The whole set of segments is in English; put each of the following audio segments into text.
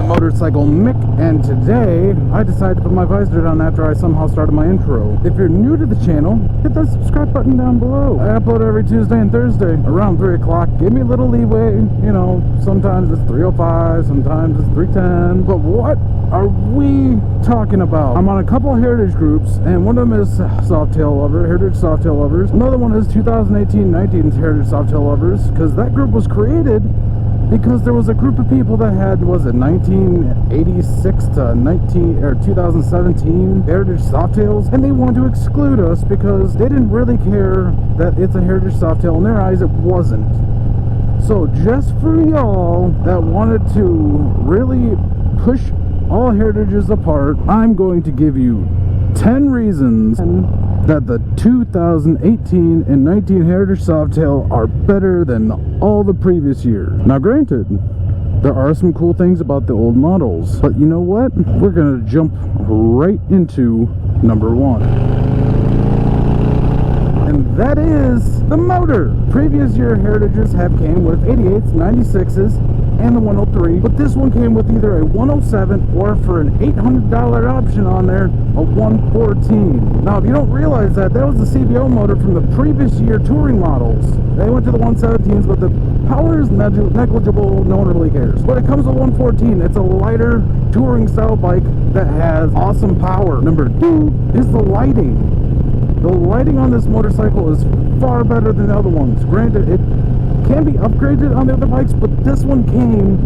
Motorcycle Mick, and today I decided to put my visor down after I somehow started my intro. If you're new to the channel, hit that subscribe button down below. I upload every Tuesday and Thursday around 3 o'clock. Give me a little leeway, you know, sometimes it's 3:05, sometimes it's 3:10, but what are we talking about? I'm on a couple of heritage groups, and one of them is Softail Lover, Heritage Softail Lovers. Another one is 2018-19 Heritage Softail Lovers, because that group was created because there was a group of people that had, was it 1986 to 2017 Heritage Softails, and they wanted to exclude us because they didn't really care that it's a Heritage Softail. In their eyes, it wasn't. So just for y'all that wanted to really push all heritages apart, I'm going to give you 10 reasons that the 2018 and 19 Heritage Softail are better than all the previous years. Now granted, there are some cool things about the old models, but you know what? We're gonna jump right into number one. And that is the motor. Previous year Heritages have came with 88s, 96s, and the 103, but this one came with either a 107 or, for an $800 option on there, a 114. Now if you don't realize that, that was the CVO motor from the previous year touring models. They went to the 117s, but the power is negligible, no one really cares. But it comes with 114, it's a lighter touring style bike that has awesome power. Number two is the lighting. The lighting on this motorcycle is far better than the other ones. Granted, it can be upgraded on the other bikes, but this one came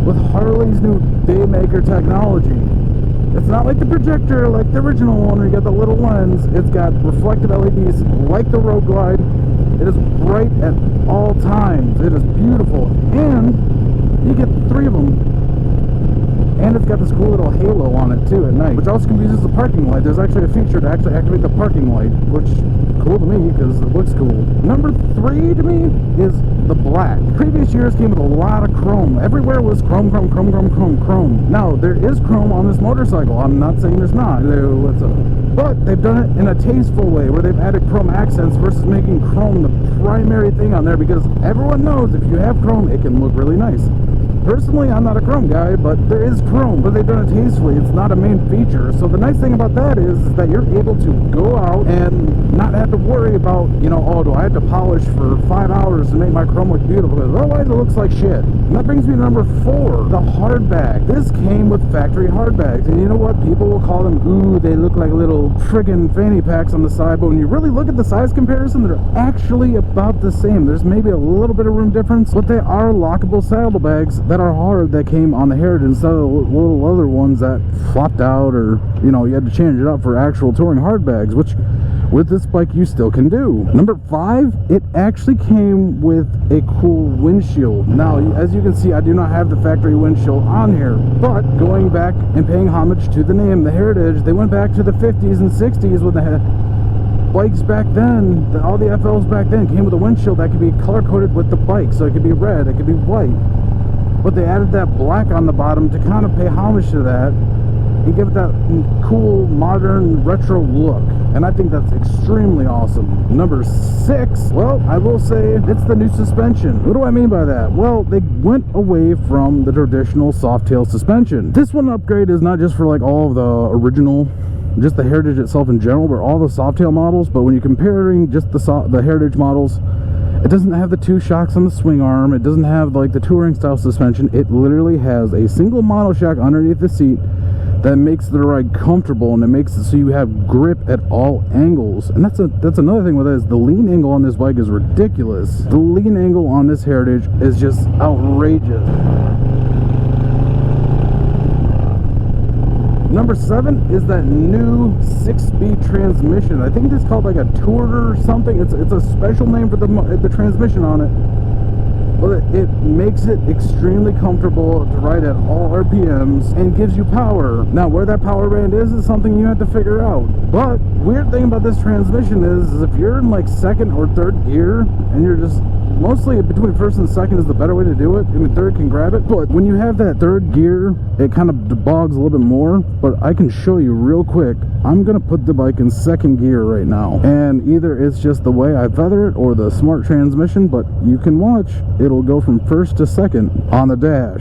with Harley's new Daymaker technology. It's not like the projector, like the original one where you got the little lens. It's got reflective LEDs like the Road Glide. It is bright at all times. It is beautiful, and you get 3 of them. And it's got this cool little halo on it too at night, which also confuses the parking light. There's actually a feature to actually activate the parking light, which is cool to me because it looks cool. Number 3 to me is the black. Previous years came with a lot of chrome. Everywhere was chrome, chrome, chrome, chrome, chrome, chrome. Now, there is chrome on this motorcycle. I'm not saying there's not. But they've done it in a tasteful way where they've added chrome accents versus making chrome the primary thing on there, because everyone knows if you have chrome, it can look really nice. Personally, I'm not a chrome guy, but there is chrome, but they've done it tastefully. It's not a main feature. So the nice thing about that is that you're able to go out and not have to worry about, you know, oh, do I have to polish for 5 hours to make my chrome look beautiful? Because otherwise it looks like shit. And that brings me to number 4, the hard bag. This came with factory hard bags. And you know what? People will call them, ooh, they look like little friggin' fanny packs on the side. But when you really look at the size comparison, they're actually about the same. There's maybe a little bit of room difference, but they are lockable saddlebags that are hard that came on the Heritage instead of the little other ones that flopped out, or, you know, you had to change it up for actual touring hard bags, which with this bike you still can do. Number 5, it actually came with a cool windshield. Now, as you can see, I do not have the factory windshield on here, but going back and paying homage to the name, the Heritage, they went back to the 50s and 60s with the bikes back then. All the FLs back then came with a windshield that could be color coded with the bike, so it could be red, it could be white. But they added that black on the bottom to kind of pay homage to that and give it that cool, modern, retro look. And I think that's extremely awesome. Number 6, well, I will say it's the new suspension. What do I mean by that? Well, they went away from the traditional Softail suspension. This one upgrade is not just for like all of the original, just the Heritage itself in general, but all the Softail models. But when you're comparing just the Heritage models, it doesn't have the 2 shocks on the swing arm. It doesn't have like the touring style suspension. It literally has a single monoshock underneath the seat that makes the ride comfortable, and it makes it so you have grip at all angles. And that's another thing with it, is the lean angle on this bike is ridiculous. The lean angle on this Heritage is just outrageous. Number 7 is that new 6-speed transmission. I think it's called like a Tourer or something. It's a special name for the transmission on it. But it makes it extremely comfortable to ride at all RPMs and gives you power. Now, where that power band is something you have to figure out. But weird thing about this transmission is if you're in like 2nd or 3rd gear and you're just mostly between 1st and 2nd is the better way to do it. I mean, 3rd can grab it, but when you have that 3rd gear, it kind of bogs a little bit more. But I can show you real quick. I'm gonna put the bike in 2nd gear right now, and either it's just the way I feather it or the smart transmission, but you can watch. It'll go from 1st to 2nd on the dash.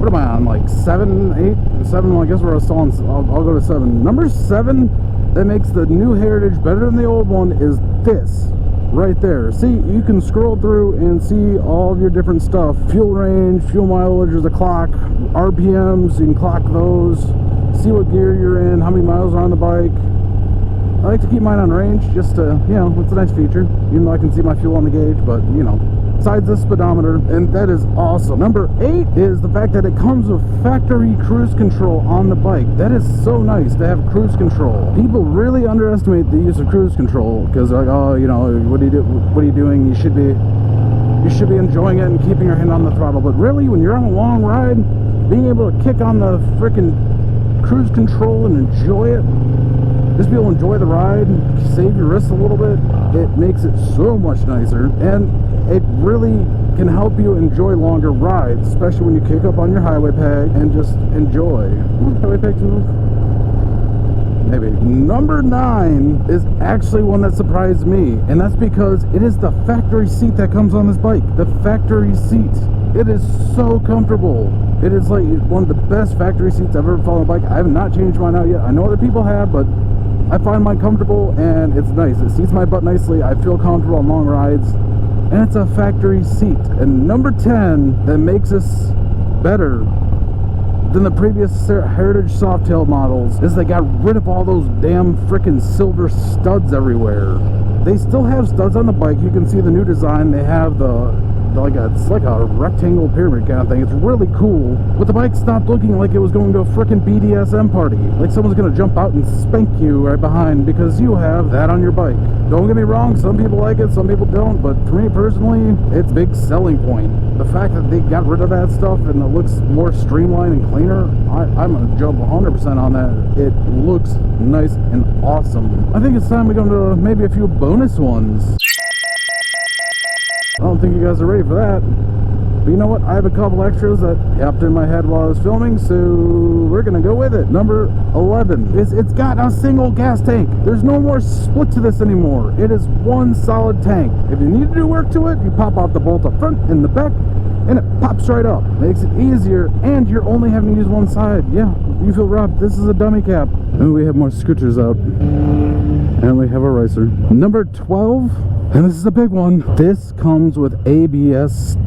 what am I on, like 7, 8, 7? Well, I guess we're still on, I'll go to 7. Number 7 that makes the new Heritage better than the old one is this right there. See, you can scroll through and see all of your different stuff. Fuel range, fuel mileage, there's a clock, RPMs, you can clock those, see what gear you're in, how many miles are on the bike. I like to keep mine on range just to, you know, it's a nice feature, even though I can see my fuel on the gauge, but, you know, besides the speedometer, and that is awesome. Number 8 is the fact that it comes with factory cruise control on the bike. That is so nice to have cruise control. People really underestimate the use of cruise control because they're like, oh, you know, what are you doing? You should be enjoying it and keeping your hand on the throttle. But really, when you're on a long ride, being able to kick on the freaking cruise control and enjoy it, just be able to enjoy the ride, save your wrists a little bit, it makes it so much nicer, and it really can help you enjoy longer rides, especially when you kick up on your highway peg and just enjoy. Highway pegs move? Maybe. Number 9 is actually one that surprised me, and that's because it is the factory seat that comes on this bike. The factory seat. It is so comfortable. It is like one of the best factory seats I've ever felt on a bike. I have not changed mine out yet. I know other people have, but I find mine comfortable and it's nice. It seats my butt nicely. I feel comfortable on long rides, and it's a factory seat. And number 10 that makes this better than the previous Heritage Softail models is they got rid of all those damn frickin' silver studs everywhere. They still have studs on the bike. You can see the new design. They have it's like a rectangle pyramid kind of thing. It's really cool. But the bike stopped looking like it was going to a frickin' BDSM party. Like someone's gonna jump out and spank you right behind because you have that on your bike. Don't get me wrong, some people like it, some people don't, but for me personally, it's a big selling point. The fact that they got rid of that stuff and it looks more streamlined and cleaner, I'm gonna jump 100% on that. It looks nice and awesome. I think it's time we go into maybe a few bonus ones. I don't think you guys are ready for that. But you know what? I have a couple extras that popped in my head while I was filming, so we're gonna go with it. Number 11 is it's got a single gas tank. There's no more split to this anymore. It is one solid tank. If you need to do work to it, you pop off the bolt up front and the back, and it pops right up. Makes it easier, and you're only having to use one side. Yeah, you feel robbed. This is a dummy cap. And we have more scooters out. And we have a racer. Number 12, and this is a big one. This comes with ABS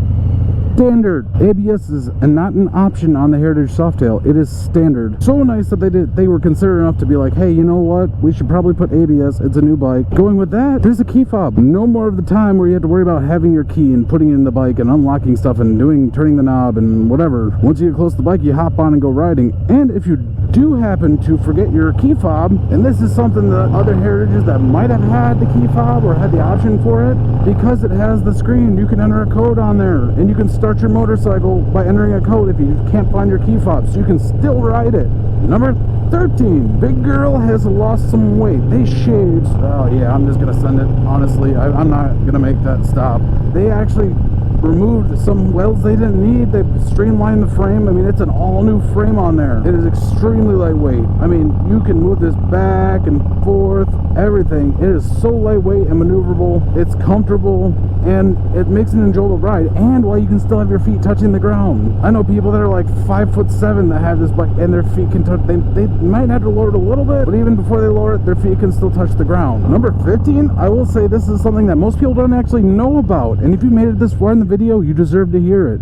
standard. ABS is not an option on the Heritage Softail. It is standard. So nice that they were considerate enough to be like, hey, you know what? We should probably put ABS. It's a new bike. Going with that, there's a key fob. No more of the time where you have to worry about having your key and putting it in the bike and unlocking stuff and turning the knob and whatever. Once you get close to the bike, you hop on and go riding. And if you do happen to forget your key fob, and this is something that other Heritages that might have had the key fob or had the option for it, because it has the screen, you can enter a code on there, and you can start your motorcycle by entering a code if you can't find your key fob, so you can still ride it. Number 13, big girl has lost some weight. They shaved. Oh yeah, I'm just gonna send it. Honestly, I'm not gonna make that stop. They actually removed some welds they didn't need. They streamlined the frame. I mean, it's an all-new frame on there. It is extremely lightweight. I mean, you can move this back and forth, everything. It is so lightweight and maneuverable. It's comfortable, and it makes an enjoyable ride. And while you can still have your feet touching the ground. I know people that are like 5'7" that have this bike, and their feet can touch. They might have to lower it a little bit, but even before they lower it, their feet can still touch the ground. Number 15, I will say this is something that most people don't actually know about. And if you made it this far in the video, you deserve to hear it.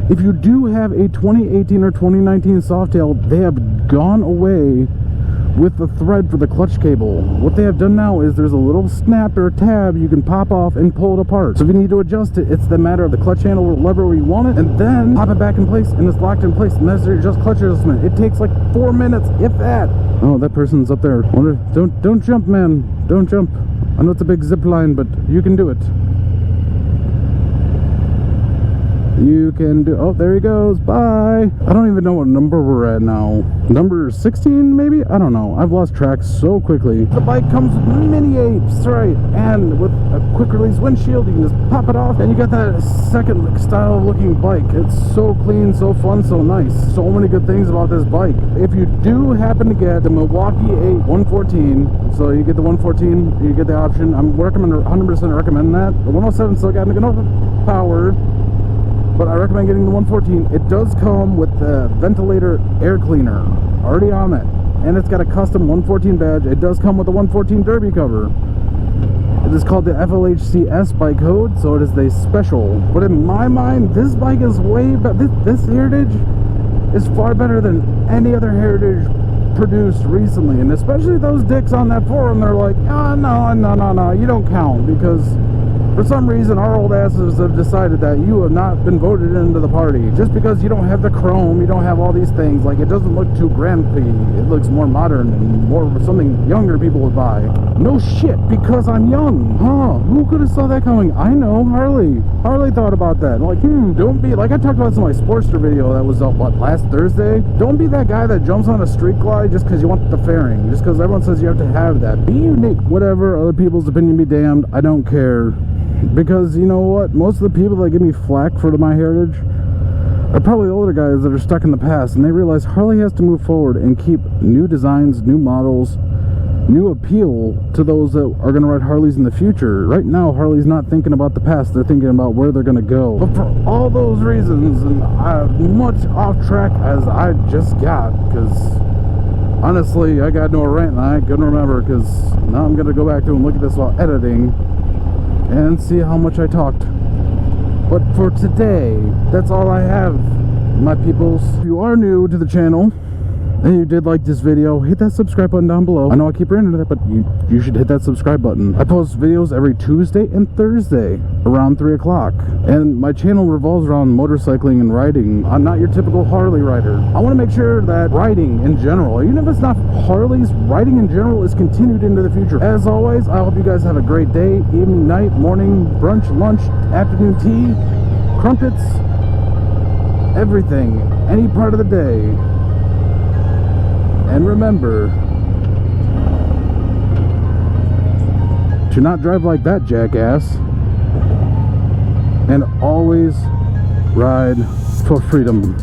If you do have a 2018 or 2019 Softail, they have gone away with the thread for the clutch cable. What they have done now is there's a little snap or tab you can pop off and pull it apart. So if you need to adjust it, it's the matter of the clutch handle or lever where you want it, and then pop it back in place, and it's locked in place, and that's your just clutch adjustment. It takes like 4 minutes, if that. Oh, that person's up there. Don't jump, man. Don't jump. I know it's a big zip line, but you can do it. You can do. Oh, there he goes. Bye. I don't even know what number we're at now. Number 16 maybe? I don't know. I've lost track so quickly. The bike comes with mini apes, right? And with a quick release windshield, you can just pop it off, and you got that second style looking bike. It's so clean, so fun, so nice. So many good things about this bike. If you do happen to get the Milwaukee 8 114, so you get the 114, you get the option. I'm 100% recommending that. The 107 still got enough power. but I recommend getting the 114. It does come with the ventilator air cleaner already on it, and it's got a custom 114 badge. It does come with a 114 derby cover. It is called the FLHCS bike code, so it is the special. But in my mind, this bike is way better. This Heritage is far better than any other Heritage produced recently, and especially those dicks on that forum. They're like, oh, no, you don't count, because for some reason our old asses have decided that you have not been voted into the party just because you don't have the chrome, you don't have all these things. Like, it doesn't look too grampy, it looks more modern and more something younger people would buy. No shit, because I'm young. Who could have saw that coming? I know, Harley thought about that. Like, don't be like I talked about this in my Sportster video that was up last Thursday. Don't be that guy that jumps on a street glide just because you want the fairing, just because everyone says you have to have that. Be unique. Whatever, other people's opinion be damned, I don't care. Because you know what, most of the people that give me flack for my Heritage are probably older guys that are stuck in the past, and they realize Harley has to move forward and keep new designs, new models, new appeal to those that are going to ride Harleys in the future. Right now, Harley's not thinking about the past, they're thinking about where they're going to go. But for all those reasons, and I'm much off track as I just got, because honestly, I got into a rant and I couldn't remember, because now I'm going to go back to and look at this while editing and see how much I talked. But for today, that's all I have, my peoples. If you are new to the channel and you did like this video, hit that subscribe button down below. I know I keep running to that, but you should hit that subscribe button. I post videos every Tuesday and Thursday around 3 o'clock, and my channel revolves around motorcycling and riding. I'm not your typical Harley rider. I want to make sure that riding in general, even if it's not Harleys, riding in general is continued into the future. As always, I hope you guys have a great day, evening, night, morning, brunch, lunch, afternoon tea, crumpets, everything, any part of the day. And remember to not drive like that, jackass. And always ride for freedom.